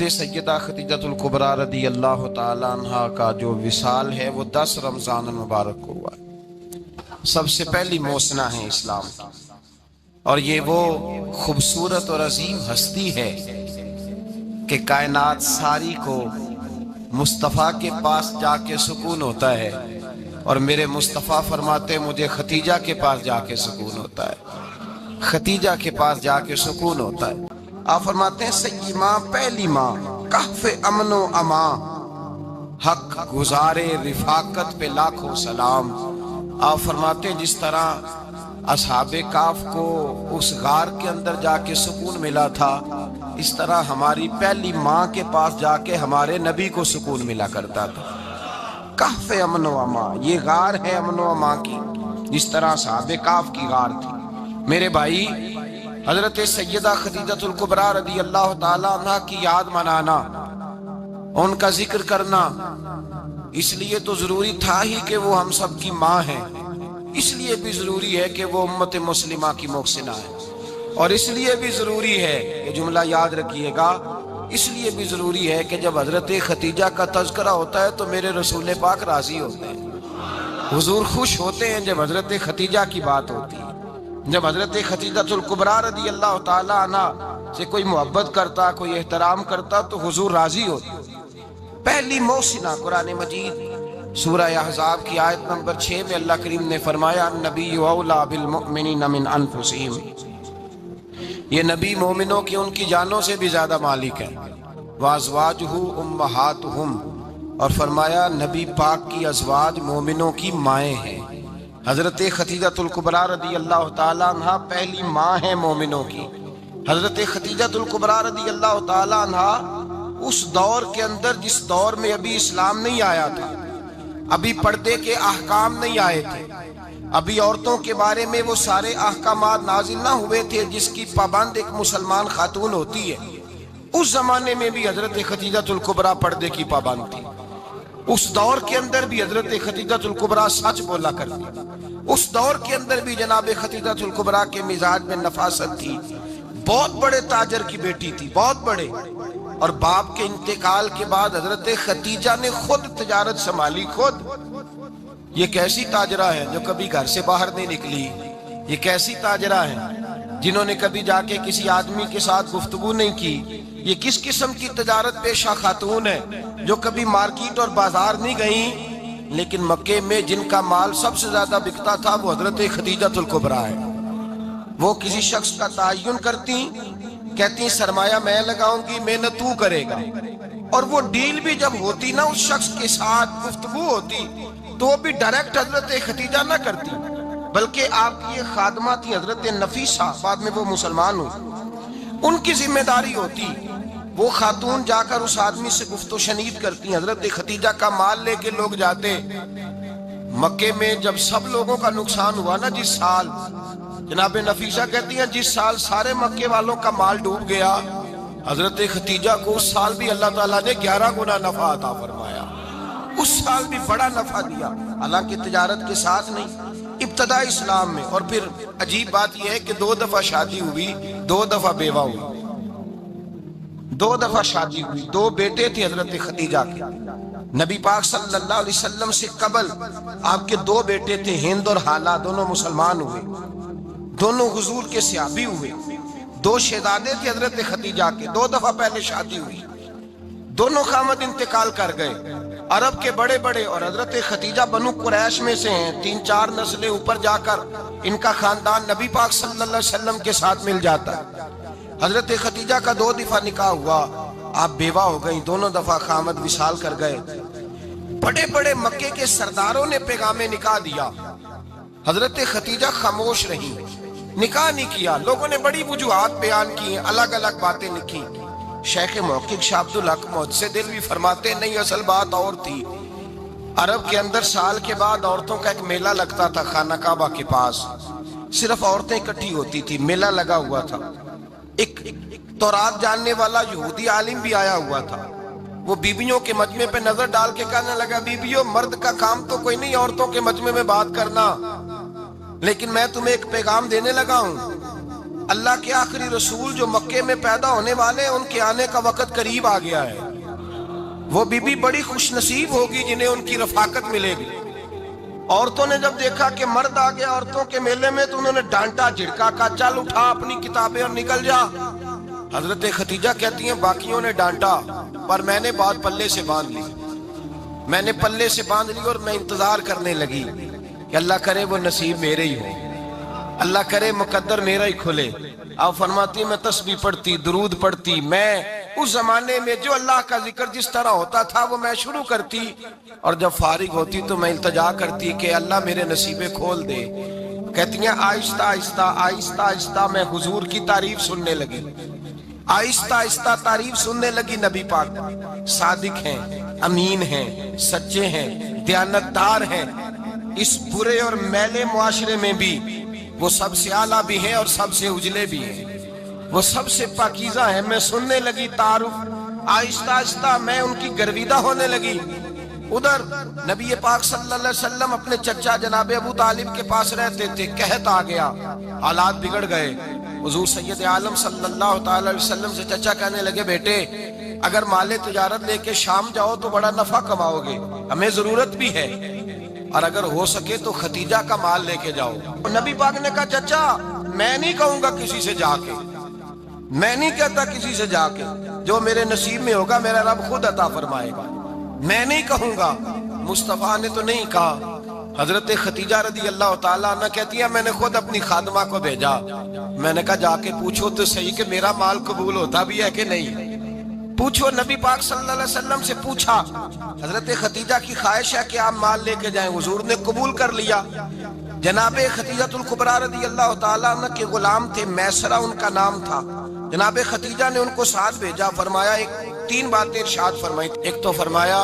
حضرت سیدہ خدیجۃ الکبریٰ رضی اللہ تعالیٰ عنہ کا جو وصال ہے وہ 10 رمضان المبارک کو ہوا ہے۔ سب سے پہلی موسنا ہے اسلام کی، اور یہ وہ خوبصورت اور عظیم ہستی ہے کہ کائنات ساری کو مصطفیٰ کے پاس جا کے سکون ہوتا ہے، اور میرے مصطفیٰ فرماتے مجھے ختیجہ کے پاس جا کے سکون ہوتا ہے، ختیجہ کے پاس جا کے سکون ہوتا ہے۔ آپ فرماتے ہیں سیدی ماں، پہلی ماں، کہف امن و امان، حق گزارے رفاقت پہ لاکھوں سلام۔ آپ فرماتے ہیں جس طرح اصحاب کہف کو اس غار کے اندر جا کے سکون ملا تھا، اس طرح ہماری پہلی ماں کے پاس جا کے ہمارے نبی کو سکون ملا کرتا تھا۔ کہف امن و امان، یہ غار ہے امن و امان کی، جس طرح اصحاب کہف کی غار تھی۔ میرے بھائی، حضرت سیدہ خدیجۃ الکبریٰ رضی اللہ تعالیٰ عنہ کی یاد منانا، ان کا ذکر کرنا، اس لیے تو ضروری تھا ہی کہ وہ ہم سب کی ماں ہیں، اس لیے بھی ضروری ہے کہ وہ امت مسلمہ کی محسنہ ہے، اور اس لیے بھی ضروری ہے، یہ جملہ یاد رکھیے گا، اس لیے بھی ضروری ہے کہ جب حضرت ختیجہ کا تذکرہ ہوتا ہے تو میرے رسول پاک راضی ہوتے ہیں، حضور خوش ہوتے ہیں جب حضرت ختیجہ کی بات ہوتی ہے۔ جب حضرت خدیجۃ الکبریٰ رضی اللہ تعالیٰ عنہ سے کوئی محبت کرتا، کوئی احترام کرتا تو حضور راضی ہوتا۔ پہلی موسنہ قرآن مجید سورہ احزاب کی آیت نمبر 6 میں اللہ کریم نے فرمایا النبی اولیٰ بالمؤمنین من انفسہم، یہ نبی مومنوں کی ان کی جانوں سے بھی زیادہ مالک ہے، وازواجہ امہاتہم، اور فرمایا نبی پاک کی ازواج مومنوں کی مائیں ہیں۔ حضرت خدیجۃ الکبریٰ رضی اللہ تعالیٰ عنہ پہلی ماں ہے مومنوں کی۔ حضرت خدیجۃ الکبریٰ رضی اللہ تعالیٰ عنہ اس دور کے اندر جس دور میں ابھی اسلام نہیں آیا تھا، ابھی پردے کے احکام نہیں آئے تھے، ابھی عورتوں کے بارے میں وہ سارے احکامات نازل نہ ہوئے تھے جس کی پابند ایک مسلمان خاتون ہوتی ہے، اس زمانے میں بھی حضرت خدیجۃ الکبریٰ پردے کی پابند تھی۔ اس دور کے اندر بھی حضرت خدیجۃ الکبریٰ سچ بولا کرتی، اس دور کے اندر بھی جناب خدیجۃ الکبریٰ کے مزاج میں نفاست تھی، بہت بڑے تاجر کی بیٹی تھی، بہت بڑے، اور باپ کے انتقال کے بعد حضرت خدیجہ نے خود تجارت سنبھالی، خود۔ یہ کیسی تاجرہ ہے جو کبھی گھر سے باہر نہیں نکلی، یہ کیسی تاجرہ ہے جنہوں نے کبھی جا کے کسی آدمی کے ساتھ گفتگو نہیں کی، یہ کس قسم کی تجارت پیشہ خاتون ہے جو کبھی مارکیٹ اور بازار نہیں گئیں، لیکن مکے میں جن کا مال سب سے زیادہ بکتا تھا وہ حضرت خدیجۃ الکبریٰ ہے۔ وہ کسی شخص کا تعین کرتی، کہتی سرمایہ میں لگاؤں گی، محنت تو کرے گا، اور وہ ڈیل بھی جب ہوتی نا، اس شخص کے ساتھ گفتگو ہوتی تو وہ بھی ڈائریکٹ حضرت خدیجہ نہ کرتی، بلکہ آپ کی ایک خادمہ تھی حضرت نفیسہ، بعد میں وہ مسلمان ہوئی، ان کی ذمہ داری ہوتی، وہ خاتون جا کر اس آدمی سے گفت و شنید کرتی۔ حضرت خدیجہ کا مال لے کے لوگ جاتے مکے میں، جب سب لوگوں کا نقصان ہوا نا، جس سال، جناب نفیسہ کہتی ہیں جس سال سارے مکے والوں کا مال ڈوب گیا، حضرت خدیجہ کو اس سال بھی اللہ تعالیٰ نے 11 گنا نفع عطا فرمایا، اس سال بھی بڑا نفع دیا، حالانکہ تجارت کے ساتھ نہیں، ابتدا اسلام میں۔ اور پھر عجیب بات یہ ہے کہ 2 دفعہ شادی ہوئی، 2 دفعہ بیوہ ہوئی، 2 دفعہ شادی ہوئی، 2 بیٹے تھے حضرت خدیجہ کے۔ نبی پاک صلی اللہ علیہ وسلم سے قبل آپ کے 2 بیٹے تھے، ہند اور حالہ، دونوں مسلمان ہوئے، دونوں حضور کے صحابی ہوئے۔ 2 شہزادے تھے حضرت خدیجہ کے، 2 دفعہ پہلے شادی ہوئی، دونوں خامد انتقال کر گئے، عرب کے بڑے بڑے، اور حضرت خدیجہ بنو قریش میں سے ہیں، 3-4 نسلیں اوپر جا کر ان کا خاندان نبی پاک صلی اللہ علیہ وسلم کے ساتھ مل جاتا ہے۔ حضرت خدیجہ کا 2 دفعہ نکاح ہوا، آپ بیوہ ہو گئیں، دونوں دفعہ خامد وصال کر گئے۔ بڑے بڑے مکے کے سرداروں نے پیغام نکاح دیا، حضرت خدیجہ خاموش رہی، نکاح نہیں کیا۔ لوگوں نے بڑی وجوہات بیان کی، الگ الگ باتیں لکھی۔ شیخ محقق شاہ عبدالحق محدث دہلوی فرماتے نہیں، اصل بات اور تھی۔ عرب کے اندر سال کے بعد عورتوں کا ایک میلہ لگتا تھا خانہ کعبہ کے پاس، صرف عورتیں اکٹھی ہوتی تھی، میلہ لگا ہوا تھا۔ ایک تورات جاننے والا یہودی عالم بھی آیا ہوا تھا، وہ بیبیوں کے مجمع پہ نظر ڈال کے کہنے لگا، بیبیوں، مرد کا کام تو کوئی نہیں عورتوں کے مجمع میں بات کرنا، لیکن میں تمہیں ایک پیغام دینے لگا ہوں، اللہ کے آخری رسول جو مکے میں پیدا ہونے والے ان کے آنے کا وقت قریب آ گیا ہے. وہ بی بی بڑی خوش نصیب ہوگی جنہیں ان کی رفاقت ملے گی. عورتوں نے جب دیکھا کہ مرد آ گیا عورتوں کے میلے میں تو انہوں نے ڈانٹا جھڑکا کہا چل اٹھا اپنی کتابیں اور نکل جا. حضرت خدیجہ کہتی ہیں باقیوں نے ڈانٹا پر میں نے بات پلے سے باندھ لی. میں نے پلے سے باندھ لی اور میں انتظار کرنے لگی کہ اللہ کرے وہ نصیب میرے ہی ہو, اللہ کرے مقدر میرا ہی کھلے. آپ فرماتی میں تسبیح پڑھتی, درود پڑھتی, میں اس زمانے میں جو اللہ کا ذکر جس طرح ہوتا تھا وہ میں شروع کرتی, اور جب فارغ ہوتی تو میں التجا کرتی کہ اللہ میرے نصیبے کھول دے. کہتی ہیں آہستہ آہستہ آہستہ آہستہ میں حضور کی تعریف سننے لگی, آہستہ آہستہ تعریف سننے لگی. نبی پاک صادق ہیں, امین ہیں, سچے ہیں, دیانتدار ہیں. اس برے اور میلے معاشرے میں بھی وہ سب سے اعلیٰ بھی ہیں اور سب سے اجلے بھی ہیں, وہ سب سے پاکیزہ ہیں. میں سننے لگی تعارف, آہستہ آہستہ میں ان کی گرویدہ ہونے لگی. ادھر نبی پاک صلی اللہ علیہ وسلم اپنے چچا جناب ابو طالب کے پاس رہتے تھے. قحط آ گیا, حالات بگڑ گئے. حضور سید عالم صلی اللہ تعالی علیہ وسلم سے چچا کہنے لگے بیٹے اگر مال تجارت لے کے شام جاؤ تو بڑا نفع کماؤ گے, ہمیں ضرورت بھی ہے, اور اگر ہو سکے تو خدیجہ کا مال لے کے جاؤ. نبی پاک نے کہا چچا میں نہیں کہوں گا کسی سے جا کے, میں نہیں کہتا کسی سے جا کے, جو میرے نصیب میں ہوگا میرا رب خود عطا فرمائے گا, میں نہیں کہوں گا. مصطفیٰ نے تو نہیں کہا. حضرت خدیجہ رضی اللہ تعالیٰ عنہ کہتی ہے میں نے خود اپنی خادمہ کو بھیجا, میں نے کہا جا کے پوچھو تو صحیح کہ میرا مال قبول ہوتا بھی ہے کہ نہیں, پوچھو. نبی پاک صلی اللہ علیہ وسلم سے پوچھا. حضرت خدیجہ کی خواہش ہے کہ آپ مال لے کے جائیں, حضور نے قبول کر لیا. جناب خدیجہ الکبریٰ رضی اللہ تعالیٰ عنہ کے غلام تھے, میسرہ ان کا نام تھا. جناب خدیجہ نے ان کو ساتھ بھیجا. فرمایا تین باتیں ارشاد فرمائی. ایک تو فرمایا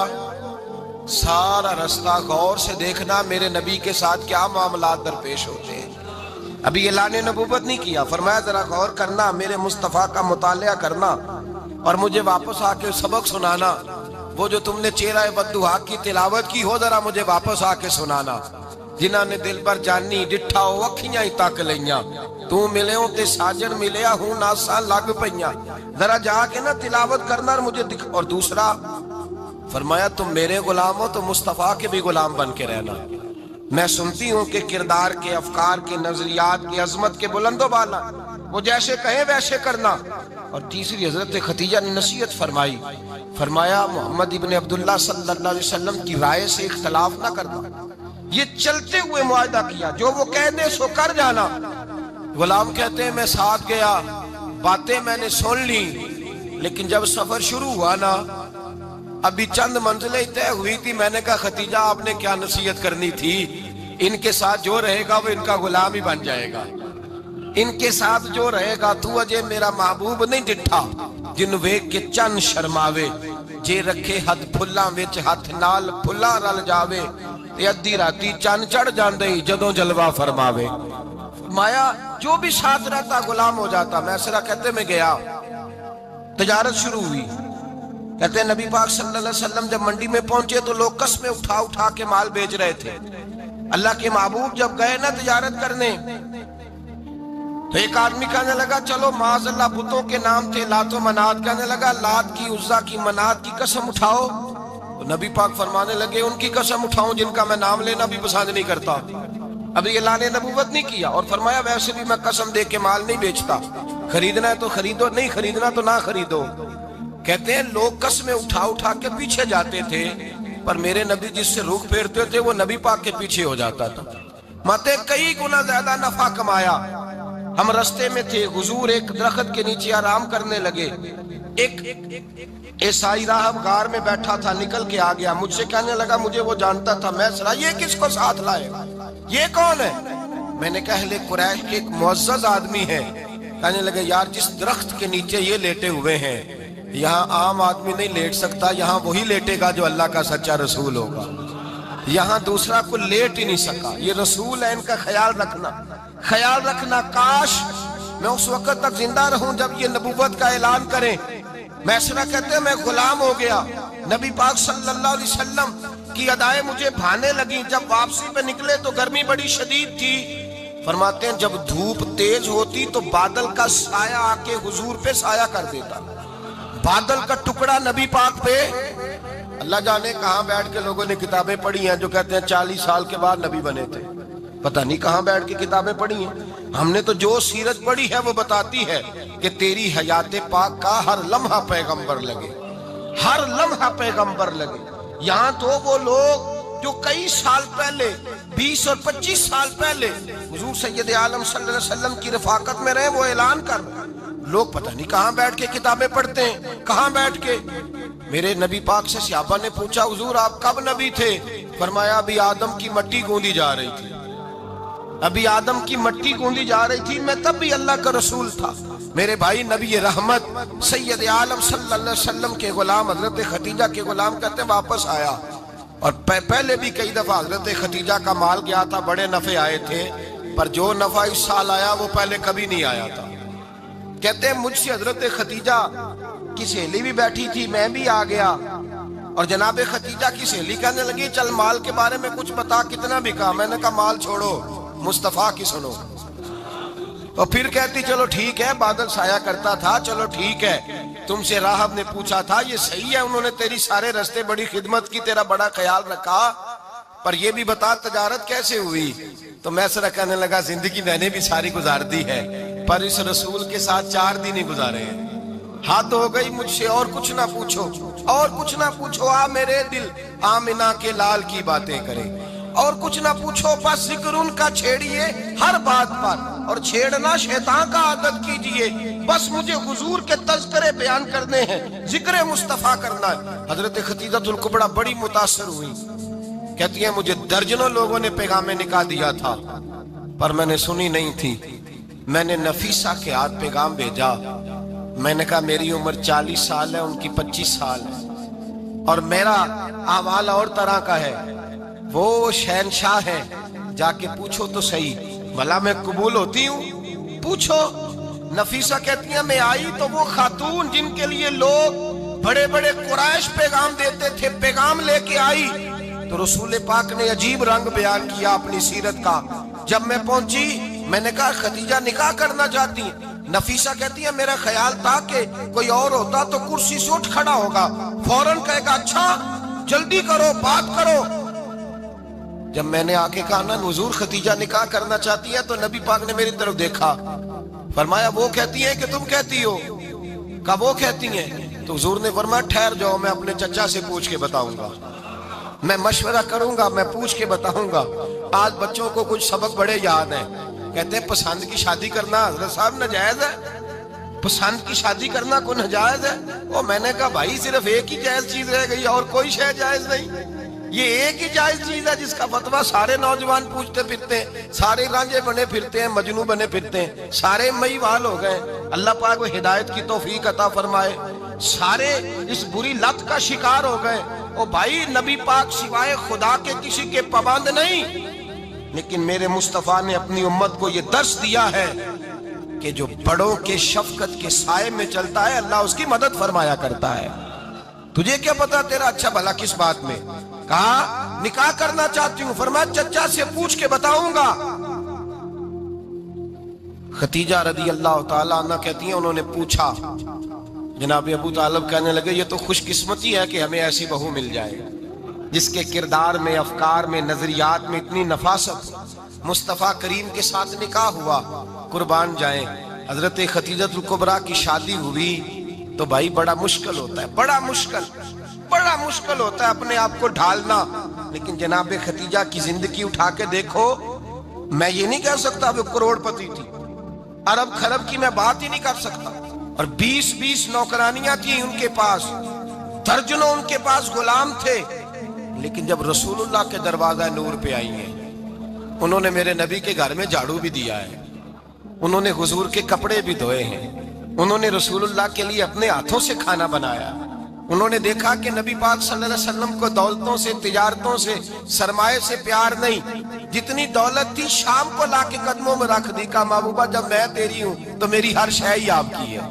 سارا رستہ غور سے دیکھنا میرے نبی کے ساتھ کیا معاملات درپیش ہوتے ہیں. ابھی اعلان نبوت نہیں کیا, فرمایا ذرا غور کرنا, میرے مصطفیٰ کا مطالعہ کرنا اور مجھے واپس آ کے سبق سنانا. وہ جو تم نے چہرہ بددعا کی تلاوت کی ہو ذرا مجھے واپس آ کے سنانا. جنہاں نے دل پر جانی ڈٹھا ہو اکھیاں ہی تک لیاں, تو ملے ہوں تے ساجن ملیا ہوں ناساں لگ پئیاں, ذرا جا کے نا تلاوت کرنا اور مجھے دکھ. اور دوسرا فرمایا تم میرے غلام ہو تو مصطفیٰ کے بھی غلام بن کے رہنا. میں سنتی ہوں کہ کردار کے, افکار کے, نظریات کے, عظمت کے بلند و بالا, وہ جیسے کہیں ویسے کرنا. اور تیسری حضرت خدیجہ نے نصیحت فرمائی. فرمایا محمد ابن عبداللہ صلی اللہ علیہ وسلم کی رائے سے اختلاف نہ کرنا. یہ چلتے ہوئے معاہدہ کیا, جو وہ کہہ دے سو کر جانا. غلام کہتے ہیں میں ساتھ گیا, باتیں میں نے سن لی, لیکن جب سفر شروع ہوا نا ابھی چند منزلیں طے ہوئی تھی. میں نے کہا خدیجہ آپ نے کیا نصیحت کرنی تھی, ان کے ساتھ جو رہے گا وہ ان کا غلام ہی بن جائے گا, ان کے ساتھ جو رہے گا. تو اجے میرا محبوب نہیں ڈٹھا جن ویکھ کے چن شرماوے, جے رکھے حد پھلاں وچ ہاتھ نال پھلاں رل جاوے, تے ادھی راتی چن چڑھ جاندے جدوں جلوہ فرماوے. فرمایا جو بھی ساتھ رہتا غلام ہو جاتا. میسرہ کہتے میں گیا, تجارت شروع ہوئی. کہتے ہیں نبی پاک صلی اللہ علیہ وسلم جب منڈی میں پہنچے تو لوگ قسمیں اٹھا اٹھا کے مال بیچ رہے تھے. اللہ کے محبوب جب گئے نا تجارت کرنے تو ایک آدمی کہنے لگا چلو معاذ اللہ بتوں کے نام تھے لات و منات, کہنے لگا لات کی, عزا کی, منات کی قسم اٹھاؤ. تو نبی پاک فرمانے لگے ان کی قسم اٹھاؤں جن کا میں نام لینا بھی پسند نہیں کرتا. ابھی اعلان نبوت نہیں کیا. اور فرمایا ویسے بھی میں قسم دے کے مال نہیں بیچتا, خریدنا ہے تو خریدو, نہیں خریدنا تو نہ خریدو. کہتے ہیں لوگ قسمیں اٹھا اٹھا کے پیچھے جاتے تھے, پر میرے نبی جس سے رخ پھیرتے تھے وہ نبی پاک کے پیچھے ہو جاتا تھا. ماتے کئی گنا زیادہ نفع کمایا. ہم رستے میں تھے, حضور ایک درخت کے نیچے آرام کرنے لگے. ایک عیسائی راہب غار میں بیٹھا تھا, نکل کے آ گیا. مجھ سے کہنے لگا مجھے وہ جانتا تھا. میں سنا یہ کس کو ساتھ لائے, یہ کون ہے؟ میں نے کہا اہل قریش کے ایک معزز آدمی ہے. کہنے لگے یار جس درخت کے نیچے یہ لیٹے ہوئے ہیں یہاں عام آدمی نہیں لیٹ سکتا, یہاں وہی لیٹے گا جو اللہ کا سچا رسول ہوگا. یہاں دوسرا کو لیٹ ہی نہیں سکا, یہ رسول ہے, ان کا خیال رکھنا, خیال رکھنا. کاش میں اس وقت تک زندہ رہوں جب یہ نبوت کا اعلان کریں. میسرہ کہتے ہیں میں غلام ہو گیا. نبی پاک صلی اللہ علیہ وسلم کی ادائیں مجھے بھانے لگیں. جب واپسی پہ نکلے تو گرمی بڑی شدید تھی. فرماتے ہیں جب دھوپ تیز ہوتی تو بادل کا سایہ آ کے حضور پہ سایہ کر دیتا، بادل کا ٹکڑا نبی پاک پہ۔ اللہ جانے کہاں بیٹھ کے لوگوں نے کتابیں پڑھی ہیں جو کہتے ہیں 40 سال کے بعد نبی بنے تھے، پتہ نہیں کہاں بیٹھ کے کتابیں پڑھی ہیں۔ ہم نے تو جو سیرت پڑھی ہے وہ بتاتی ہے کہ تیری حیات پاک کا ہر لمحہ پیغمبر لگے، ہر لمحہ پیغمبر لگے۔ یہاں تو وہ لوگ جو کئی سال پہلے 20 اور 25 سال پہلے حضور سید عالم صلی اللہ علیہ وسلم کی رفاقت میں رہے، وہ اعلان کر لوگ پتہ نہیں کہاں بیٹھ کے کتابیں پڑھتے ہیں، کہاں بیٹھ کے۔ میرے نبی پاک سے صحابہ نے پوچھا حضور آپ کب نبی تھے؟ فرمایا ابھی آدم کی مٹی گوندی جا رہی تھی، ابھی آدم کی مٹی گوندی جا رہی تھی، میں تب بھی اللہ کا رسول تھا۔ میرے بھائی نبی رحمت سید عالم صلی اللہ علیہ وسلم کے غلام حضرت خدیجہ کے غلام کہتے ہیں واپس آیا، اور پہلے بھی کئی دفعہ حضرت خدیجہ کا مال گیا تھا، بڑے نفع آئے تھے، پر جو نفع اس سال آیا وہ پہلے کبھی نہیں آیا تھا۔ کہتے ہیں مجھ سے حضرت خدیجہ کی سہیلی بھی بیٹھی تھی، میں بھی آ گیا، اور جناب خدیجہ کی سہیلی کہنے لگی چل مال کے بارے میں کچھ بتا، کتنا بکا؟ میں نے کہا مال چھوڑو، مصطفیٰ کی سنو۔ اور پھر کہتی چلو ٹھیک ہے، بادل سایہ کرتا تھا، چلو ٹھیک ہے، تم سے راہب نے پوچھا تھا یہ صحیح ہے، انہوں نے تیری سارے رستے بڑی خدمت کی، تیرا بڑا خیال رکھا، پر یہ بھی بتا تجارت کیسے ہوئی؟ تو میں سرا کہنے لگا زندگی میں نے بھی ساری گزار دی ہے، پر اس رسول کے ساتھ 4 دن ہی گزارے ہیں، حد ہو گئی مجھ سے، اور کچھ نہ پوچھو، اور کچھ نہ پوچھو، آ میرے دل آمنہ کے لال کی باتیں کرے، اور کچھ نہ پوچھو، بس ذکر ان کا چھیڑیے ہر بات پر، اور چھیڑنا شیطان کا عادت کیجئے، بس مجھے حضور کے تذکرے بیان کرنے ہیں، ذکر مصطفیٰ کرنا ہے۔ حضرت خدیجہ الکبریٰ بڑی متاثر ہوئی، کہتی ہیں مجھے درجنوں لوگوں نے پیغام نکاح دیا تھا، پر میں نے سنی نہیں تھی، میں نے نفیسہ کے ہاتھ پیغام بھیجا، میں نے کہا میری عمر 40 سال ہے، ان کی 25 سال ہے، اور میرا احوال اور طرح کا ہے، وہ شہنشاہ ہے، جا کے پوچھو تو صحیح، بھلا میں قبول ہوتی ہوں؟ پوچھو۔ نفیسہ کہتی ہیں میں آئی تو وہ خاتون جن کے لیے لوگ بڑے بڑے قریش پیغام دیتے تھے، پیغام لے کے آئی، تو رسول پاک نے عجیب رنگ بیان کیا اپنی سیرت کا۔ جب میں پہنچی میں نے کہا خدیجہ نکاح کرنا چاہتی ہیں؟ نفیسہ کہتی ہے میرا خیال تھا کہ کوئی اور ہوتا تو کرسی سے اٹھ کھڑا ہوگا، فوراً کہے گا اچھا جلدی کرو بات کرو۔ جب میں نے آ کے کہا نا حضور خدیجہ نکاح کرنا چاہتی ہے، تو نبی پاک نے میری طرف دیکھا، فرمایا وہ کہتی ہیں کہ تم کہتی ہو؟ کہا وہ کہتی ہیں۔ تو حضور نے فرمایا ٹھہر جاؤ، میں اپنے چچا سے پوچھ کے بتاؤں گا، میں مشورہ کروں گا، میں پوچھ کے بتاؤں گا۔ آج بچوں کو کچھ سبق بڑے یاد ہیں، کہتے ہیں پسند کی شادی کرنا حضرت صاحب ناجائز ہے، پسند کی شادی کرنا کوئی ناجائز ہے؟ اور میں نے کہا بھائی صرف ایک ہی جائز چیز رہ گئی اور کوئی شے جائز نہیں، یہ ایک ہی جائز چیز ہے جس کا فتویٰ سارے نوجوان پوچھتے پھرتے ہیں، سارے رانجے بنے پھرتے ہیں، مجنوں بنے پھرتے ہیں، سارے مئی وال ہو گئے۔ اللہ پاک وہ ہدایت کی توفیق عطا فرمائے، سارے اس بری لت کا شکار ہو گئے۔ او بھائی نبی پاک سوائے خدا کے کسی کے پابند نہیں، لیکن میرے مصطفیٰ نے اپنی امت کو یہ درس دیا ہے کہ جو بڑوں کے شفقت کے سائے میں چلتا ہے اللہ اس کی مدد فرمایا کرتا ہے۔ تجھے کیا پتا تیرا اچھا بھلا کس بات میں؟ کہا نکاح کرنا چاہتی ہوں، فرمایا چچا سے پوچھ کے بتاؤں گا۔ خدیجہ رضی اللہ تعالیٰ عنہ کہتی ہیں انہوں نے پوچھا، جناب ابو طالب کہنے لگے یہ تو خوش قسمتی ہے کہ ہمیں ایسی بہو مل جائے جس کے کردار میں، افکار میں، نظریات میں اتنی نفاست۔ مصطفیٰ کریم کے ساتھ نکاح ہوا، قربان جائیں۔ حضرت خدیجہ الکبریٰ کی شادی ہوئی تو بھائی بڑا مشکل ہوتا ہے، بڑا مشکل ہوتا ہے اپنے آپ کو ڈھالنا، لیکن جناب خدیجہ کی زندگی اٹھا کے دیکھو، میں یہ نہیں کہہ سکتا وہ کروڑ پتی تھی، ارب خرب کی میں بات ہی نہیں کر سکتا، اور 20 نوکرانیاں تھیں ان کے پاس، درجنوں ان کے پاس غلام تھے، لیکن جب رسول اللہ کے دروازہ نور پہ آئی ہیں، انہوں نے میرے نبی کے گھر میں جھاڑو بھی دیا ہے، انہوں نے حضور کے کپڑے بھی دھوئے ہیں، انہوں نے رسول اللہ کے لیے اپنے ہاتھوں سے کھانا بنایا، انہوں نے دیکھا کہ نبی پاک صلی اللہ علیہ وسلم کو دولتوں سے، تجارتوں سے، سرمایہ سے پیار نہیں، جتنی دولت تھی شام کو لا کے قدموں میں رکھ دی، کہا محبوبہ جب میں تیری ہوں تو میری ہر شے ہی آپ کی ہے۔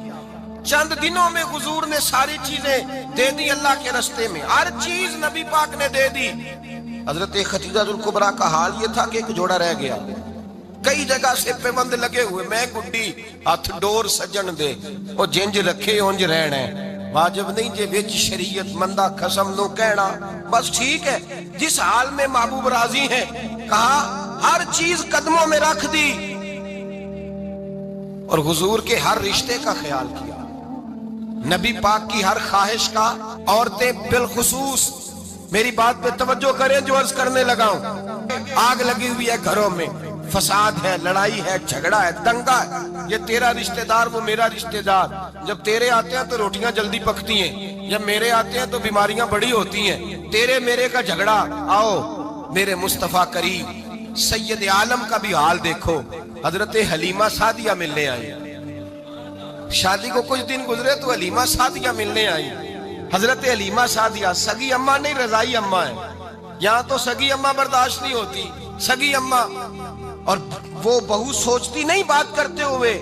چند دنوں میں حضور نے ساری چیزیں دے دی اللہ کے رستے میں، ہر چیز نبی پاک نے دے دی۔ حضرت خدیجہ الکبریٰ کا حال یہ تھا کہ ایک جوڑا رہ گیا، کئی جگہ سے پیوند لگے ہوئے، میں گڈی ہاتھ ڈور سجن دے او جنج رکھے اونج رہنا ہے، واجب نہیں جے وچ شریعت مندہ قسم نو کہنا، بس ٹھیک ہے۔ جس حال میں محبوب راضی ہیں، کہا ہر چیز قدموں میں رکھ دی اور حضور کے ہر رشتے کا خیال کیا، نبی پاک کی ہر خواہش کا۔ عورتیں بالخصوص میری بات پہ توجہ کریں جو عرض کرنے لگا ہوں، آگ لگی ہوئی ہے گھروں میں، فساد ہے، لڑائی ہے، جھگڑا ہے، دنگا ہے، یہ تیرا رشتہ دار وہ میرا رشتہ دار، جب تیرے آتے ہیں تو روٹیاں جلدی پکتی ہیں، جب میرے آتے ہیں تو بیماریاں بڑی ہوتی ہیں، تیرے میرے کا جھگڑا۔ آؤ میرے مصطفیٰ کریم سید عالم کا بھی حال دیکھو، حضرت حلیمہ سعدیہ ملنے آئی، شادی کو کچھ دن گزرے تو حلیمہ سعدیہ ملنے آئی۔ حضرت حلیمہ سعدیہ سگی اماں نہیں، رضائی اماں ہے، یہاں تو سگی اماں برداشت نہیں ہوتی، سگی اماں، اور وہ بہو سوچتی نہیں بات کرتے ہوئے،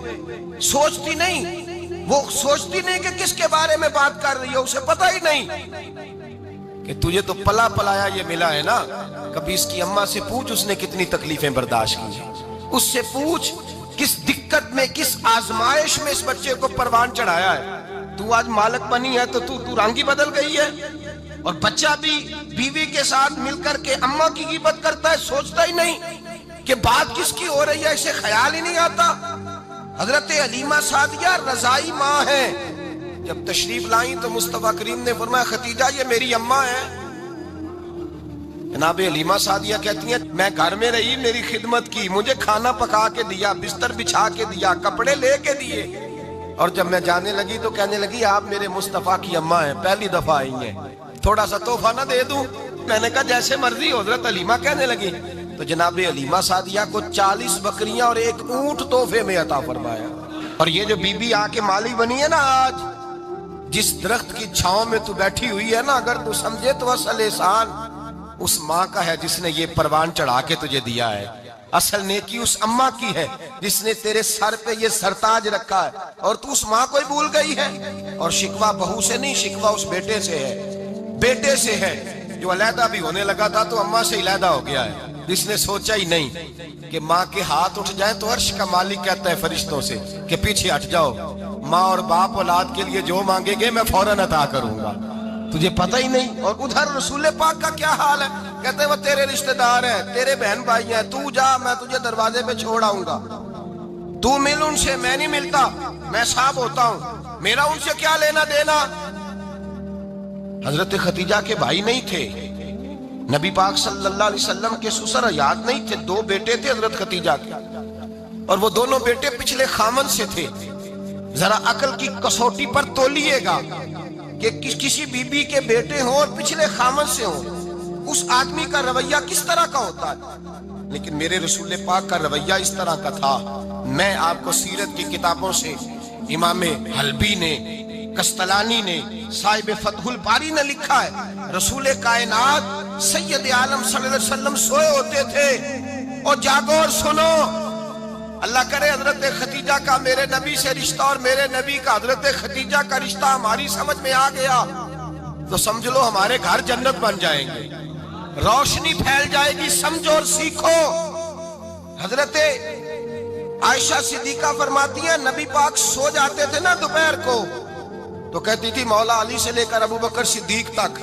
سوچتی نہیں، وہ سوچتی نہیں کہ کس کے بارے میں بات کر رہی ہے، اسے پتہ ہی نہیں کہ تجھے تو پلا پلایا یہ ملا ہے نا، کبھی اس کی اماں سے پوچھ اس نے کتنی تکلیفیں برداشت کی، اس سے پوچھ کس دقت میں، کس آزمائش میں اس بچے کو پروان چڑھایا ہے۔ تو آج مالک بنی ہے تو تو رنگ ہی بدل گئی ہے، اور بچہ بھی بیوی کے ساتھ مل کر کے اماں کی غیبت کرتا ہے، سوچتا ہی نہیں کہ بات کس کی ہو رہی ہے، اسے خیال ہی نہیں آتا۔ حضرت حلیمہ سعدیہ رضائی ماں ہے، جب تشریف لائیں تو مصطفیٰ کریم نے فرمایا ختیجہ یہ میری اماں ہے۔ جناب حلیمہ سعدیہ کہتی ہیں میں گھر میں رہی، میری خدمت کی، مجھے کھانا پکا کے دیا، بستر بچھا کے دیا، کپڑے لے کے دیے، اور جب میں جانے لگی تو کہنے لگی آپ میرے مصطفیٰ کی اماں ہیں، پہلی دفعہ آئی ہیں، تھوڑا سا تحفہ نہ دے دوں؟ میں نے کہا جیسے مرضی۔ حضرت حلیمہ کہنے لگی تو جناب حلیمہ سعدیہ کو 40 بکریاں اور 1 اونٹ تحفے میں عطا فرمایا۔ اور یہ جو بی بی آ کے مالی بنی ہے نا آج، جس درخت کی چھاؤں میں تو بیٹھی ہوئی ہے نا، اگر تو سمجھے تو اصل احسان اس ماں کا ہے جس نے یہ پروان چڑھا کے تجھے دیا ہے، اصل نیکی اس اماں کی ہے جس نے تیرے سر پہ یہ سرتاج رکھا ہے، اور تو اس ماں کو ہی بھول گئی ہے۔ اور شکوہ بہو سے نہیں، شکوہ اس بیٹے سے ہے، بیٹے سے ہے جو علیحدہ بھی ہونے لگا تھا تو اماں سے علیحدہ ہو گیا ہے، جس نے سوچا ہی نہیں کہ ماں کے ہاتھ اٹھ جائیں تو عرش کا مالک کہتا ہے فرشتوں سے کہ پیچھے ہٹ جاؤ، ماں اور باپ اولاد کے لیے جو مانگیں گے میں فوراً عطا کروں گا، تجھے پتہ ہی نہیں۔ اور ادھر رسول پاک کا کیا حال ہے، کہتے ہیں وہ تیرے رشتہ دار ہیں، تیرے بہن بھائی ہیں، تو جا میں تجھے دروازے پہ چھوڑ آؤں گا، تو مل ان سے، میں نہیں ملتا، میں صاحب ہوتا ہوں، میرا ان سے کیا لینا دینا۔ حضرت ختیجہ کے بھائی نہیں تھے، نبی پاک صلی اللہ علیہ وسلم کے سسر حیات نہیں تھے، 2 بیٹے تھے حضرت ختیجہ کے، اور وہ دونوں بیٹے پچھلے خامن سے تھے۔ ذرا عقل کی کسوٹی پر تولیے گا کہ کسی بی بی کے بیٹے ہوں اور پچھلے خامن سے ہوں، اس آدمی کا رویہ کس طرح کا ہوتا ہے، لیکن میرے رسول پاک کا رویہ اس طرح کا تھا۔ میں آپ کو سیرت کی کتابوں سے امام حلبی نے، کستلانی نے، صاحب فتح الباری نے لکھا ہے، رسول کائنات سید عالم صلی اللہ علیہ وسلم سوئے ہوتے تھے، اور جاگو اور سنو، اللہ کرے حضرت ختیجہ کا میرے نبی سے رشتہ اور میرے نبی کا حضرت ختیجہ کا رشتہ ہماری سمجھ میں آ گیا تو سمجھ لو ہمارے گھر جنت بن جائیں گے، روشنی پھیل جائے گی، سمجھو اور سیکھو۔ حضرت عائشہ صدیقہ فرماتی ہیں نبی پاک سو جاتے تھے نا دوپہر کو تو کہتی تھی مولا علی سے لے کر ابو بکر صدیق تک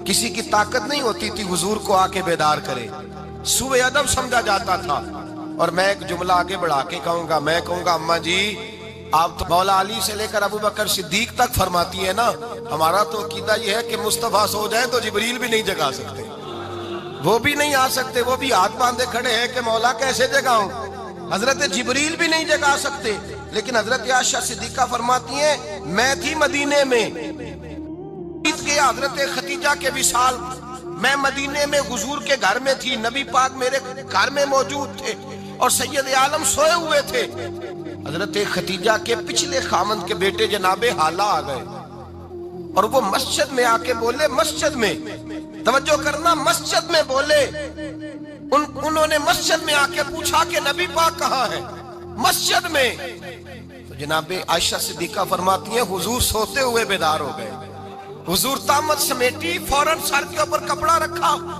کسی کی طاقت نہیں ہوتی تھی حضور کو آ کے بیدار کرے، سوء ادب سمجھا جاتا تھا۔ اور میں ایک جملہ آگے بڑھا کے کہوں گا، میں کہوں گا اماں جی آپ تو مولا علی سے لے کر ابو بکر صدیق تک فرماتی ہے نا، ہمارا تو عقیدہ یہ ہے کہ مصطفیٰ سو جائے تو جبریل بھی نہیں جگا سکتے، وہ بھی نہیں آ سکتے، وہ بھی ہاتھ باندھے کھڑے ہیں کہ مولا کیسے جگاؤں، حضرت جبریل بھی نہیں جگا سکتے۔ لیکن حضرت عائشہ صدیقہ فرماتی ہیں میں تھی مدینے میں کے حضرت ختیجہ کے وصال، میں مدینے میں حضور کے گھر میں تھی، نبی پاک میرے گھر میں موجود تھے اور سید عالم سوئے ہوئے تھے، حضرت ختیجہ کے پچھلے خامند کے بیٹے جناب حالہ آ گئے اور وہ مسجد میں آ کے بولے، مسجد میں توجہ کرنا، مسجد میں بولے، انہوں نے مسجد میں آ کے پوچھا کہ نبی پاک کہاں ہے، مسجد میں۔ تو جناب عائشہ صدیقہ فرماتی ہیں حضور سوتے ہوئے بیدار ہو گئے، حضور طامت سمیٹی، فوراً سر کے اوپر کپڑا رکھا،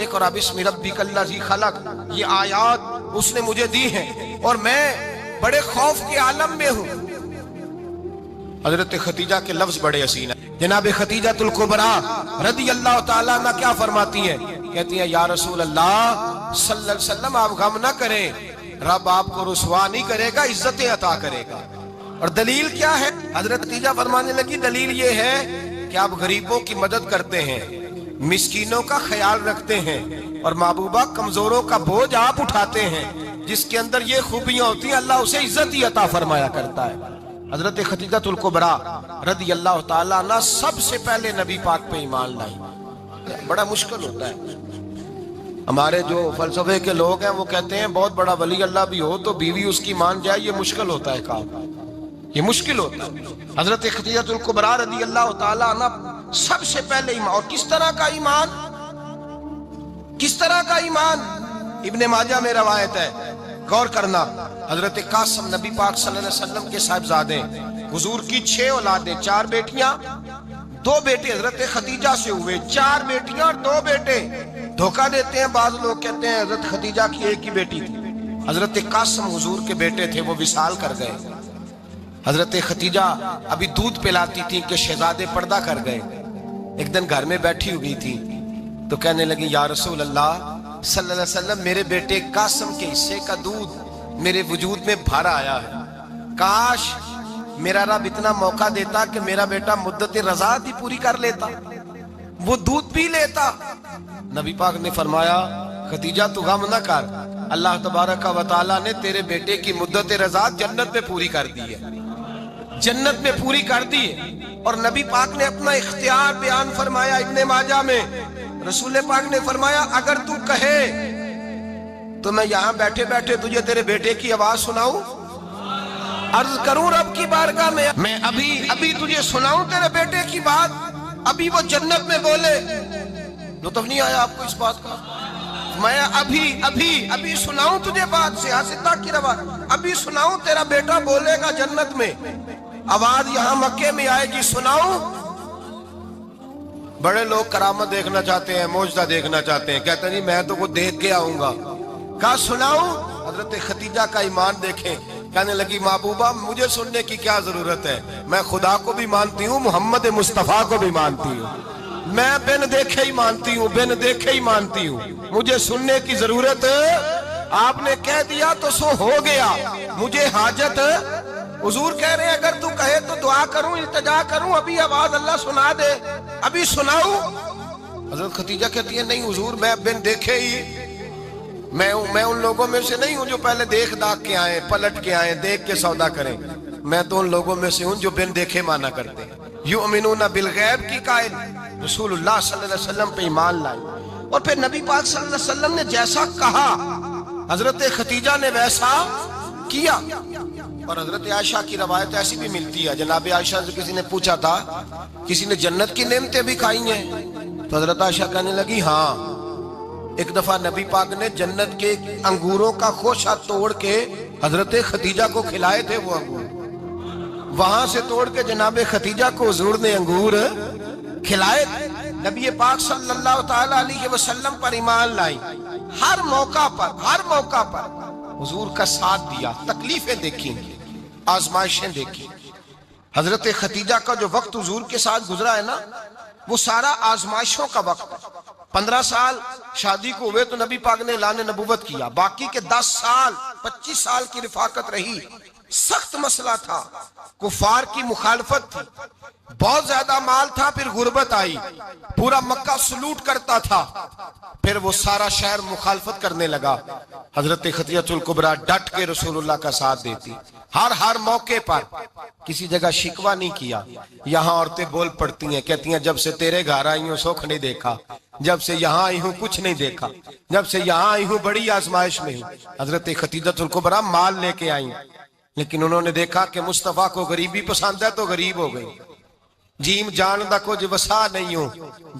اقرأ بسم ربک الذی خلق، یہ آیات اس نے مجھے دی ہیں اور میں بڑے خوف کے عالم میں ہوں۔ حضرت خدیجہ کے لفظ بڑے حسین ہیں۔ جناب خدیجہ الکبریٰ رضی اللہ تعالیٰ عنہ کیا فرماتی ہیں؟ کہتی ہیں یا رسول اللہ صلی اللہ علیہ وسلم آپ غم نہ کریں، رب آپ کو رسوا نہیں کرے گا، عزتیں عطا کرے گا۔ اور دلیل کیا ہے؟ حضرت خدیجہ فرمانے لگی دلیل یہ ہے کہ آپ غریبوں کی مدد کرتے ہیں، مسکینوں کا خیال رکھتے ہیں، اور محبوبہ کمزوروں کا بوجھ آپ اٹھاتے ہیں۔ جس کے اندر یہ خوبیاں ہوتی ہیں اللہ اسے عزت ہی عطا فرمایا کرتا ہے۔ حضرت خدیجہ الکبریٰ رضی اللہ تعالیٰ عنہ سب سے پہلے نبی پاک پہ ایمان لائی۔ بڑا مشکل ہوتا ہے، ہمارے جو فلسفے کے لوگ ہیں وہ کہتے ہیں بہت بڑا ولی اللہ بھی ہو تو بیوی اس کی مان جائے، یہ مشکل ہوتا ہے کام، یہ مشکل ہوتا ہے۔ حضرت خدیجہ الکبریٰ رضی اللہ تعالیٰ عنہ سب سے پہلے ایمان، اور کس طرح کا ایمان؟ کس طرح کا ایمان؟ ابن ماجہ میں روایت ہے، غور کرنا، حضرت قاسم نبی پاک صلی اللہ علیہ وسلم کے صاحبزادے، حضور کی 6 اولادیں، 4 بیٹیاں 2 بیٹے حضرت خدیجہ سے ہوئے، 4 بیٹیاں اور 2 بیٹے۔ دھوکہ دیتے ہیں بعض لوگ، کہتے ہیں حضرت خدیجہ کی ایک ہی بیٹی تھی۔ حضرت قاسم حضور کے بیٹے تھے، وہ وصال کر گئے۔ حضرت خدیجہ ابھی دودھ پلاتی تھی کہ شہزادے پردہ کر گئے۔ ایک دن گھر میں بیٹھی ہوئی تھی تو کہنے لگی یا رسول اللہ صلی اللہ علیہ وسلم میرے بیٹے قاسم کے حصے کا دودھ میرے وجود میں بھر آیا ہے، کاش میرا رب اتنا موقع دیتا کہ میرا بیٹا مدت رضاعت ہی پوری کر لیتا، وہ دودھ پی لیتا۔ نبی پاک نے فرمایا خدیجہ تو غم نہ کر، اللہ تبارک و تعالیٰ نے تیرے بیٹے کی مدت رضاعت جنت میں پوری کر دی ہے، جنت میں پوری کر دی ہے۔ اور نبی پاک نے اپنا اختیار بیان فرمایا ابن ماجہ میں، رسول پاک نے فرمایا اگر تو کہے تو میں یہاں بیٹھے بیٹھے تجھے تیرے بیٹے کی آواز سناؤں، عرض کروں رب کی بارگاہ میں ابھی تجھے سناؤں تیرے بیٹے کی بات، ابھی وہ جنت میں بولے۔ لطف نہیں آیا آپ کو اس بات کا؟ میں ابھی سناؤں تجھے بات، سیاستہ کی روایت، ابھی سناؤں تیرا بیٹا بولے گا جنت میں، آواز یہاں مکے میں آئے گی، سناؤں؟ بڑے لوگ کرامت دیکھنا چاہتے ہیں، معجزہ دیکھنا چاہتے ہیں، کہتے ہیں نہیں میں تو وہ دیکھ کے آؤں گا۔ کہا سناؤں؟ حضرت خدیجہ کا ایمان دیکھیں، کہنے لگی محبوبہ مجھے سننے کی کیا ضرورت ہے، میں خدا کو بھی مانتی ہوں، محمد مصطفیٰ کو بھی مانتی ہوں، میں بن دیکھے ہی مانتی ہوں، بن دیکھے ہی مانتی ہوں، مجھے سننے کی ضرورت آپ نے کہہ دیا تو سو ہو گیا، مجھے حاجت۔ حضور کہہ رہے ہیں اگر تو کہے تو دعا کروں، التجا کروں، ابھی آواز اللہ سنا دے، ابھی سناؤں؟ حضرت خدیجہ کہتی ہے نہیں حضور میں بن دیکھے ہی، میں ان لوگوں میں سے نہیں ہوں جو پہلے دیکھ داکھ کے آئیں، پلٹ کے آئیں، دیکھ کے سودا کریں، میں تو ان لوگوں میں سے ہوں جو بن دیکھے مانا کرتے ہیں۔ یؤمنون بالغیب کی قائل رسول اللہ صلی اللہ علیہ وسلم پہ ایمان لائے، اور پھر نبی پاک صلی اللہ علیہ وسلم نے جیسا کہا حضرت خدیجہ نے ویسا کیا۔ اور حضرت عائشہ کی روایت ایسی بھی ملتی ہے، جناب عائشہ سے کسی نے پوچھا تھا کسی نے جنت کی نعمتیں بھی کھائی ہیں؟ تو حضرت عائشہ کہنے لگی ہاں، ایک دفعہ نبی پاک نے جنت کے انگوروں کا خوشہ توڑ کے حضرت خدیجہ کو کھلائے تھے، وہ انگور وہاں سے توڑ کے جناب خدیجہ کو حضور نے انگور کھلائے تھے۔ نبی پاک صلی اللہ تعالی علیہ وسلم پر ایمان لائی، ہر موقع پر حضور کا ساتھ دیا، تکلیفیں دیکھیں، آزمائشیں دیکھیں۔ حضرت خدیجہ کا جو وقت حضور کے ساتھ گزرا ہے نا، وہ سارا آزمائشوں کا وقت ہے۔ 15 سال شادی کو ہوئے تو نبی پاک نے اعلان نبوت کیا، باقی کے 10 سال 25 سال کی رفاقت رہی، سخت مسئلہ تھا، کفار کی مخالفت تھی، بہت زیادہ مال تھا، پھر غربت آئی، پورا مکہ سلوٹ کرتا تھا، پھر وہ سارا شہر مخالفت کرنے لگا۔ حضرت خدیجہ الکبریٰ ڈٹ کے رسول اللہ کا ساتھ دیتی، ہر موقع پر کسی جگہ شکوہ نہیں کیا۔ یہاں عورتیں بول پڑتی ہیں، کہتی ہیں جب سے تیرے گھر آئی ہوں سکھ نہیں دیکھا، جب سے یہاں آئی ہوں کچھ نہیں دیکھا، جب سے یہاں آئی ہوں بڑی آزمائش میں ہوں۔ حضرت خدیجہ الکبریٰ مال لے کے آئیں، لیکن انہوں نے دیکھا کہ مصطفیٰ کو غریبی پسند ہے تو غریب ہو گئی۔ جیم جان دا کچھ وسا نہیں ہوں،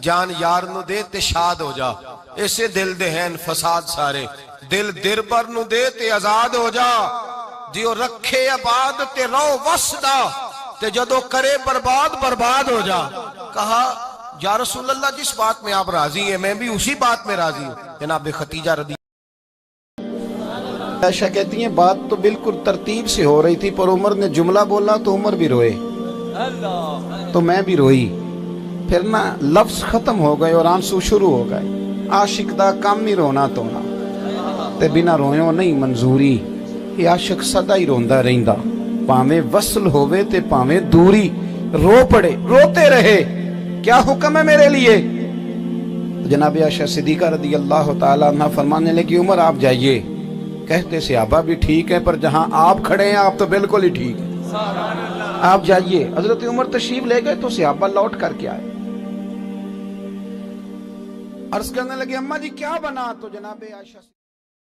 جان یار نو دے تے شاد ہو جا، ایسے دل دے ہیں فساد سارے، دل دربر نو دے تے آزاد ہو جا، دیو رکھے آباد تے رو وسدا تے جدو کرے برباد ہو جا۔ کہا یا رسول اللہ جس بات میں آپ راضی ہیں میں بھی اسی بات میں راضی ہوں. جناب خدیجہ رضی عائشہ کہتی ہیں بات تو بالکل ترتیب سے ہو رہی تھی، پر عمر نے جملہ بولا تو عمر بھی روئے تو میں بھی روئی. پھر نا لفظ ختم ہو گئے اور آنسو شروع ہو گئے. عاشق دا کام ہی رونا تونا تے بنا رویوں نہیں منظوری. یہ عاشق سدا ہی روندا رہندا، پاویں وصل ہووے تے پاویں دوری. رو پڑے روتے رہے کیا حکم ہے میرے لیے. جناب عائشہ صدیقہ رضی اللہ تعالیٰ عنہ فرمانے لگی عمر آپ جائیے. کہتے صحابہ بھی ٹھیک ہے پر جہاں آپ کھڑے ہیں آپ تو بالکل ہی ٹھیک ہیں، آپ جائیے. حضرت عمر تشریف لے گئے تو صحابہ لوٹ کر کے آئے. عرض کرنے لگے اماں جی کیا بنا؟ تو جناب عائشہ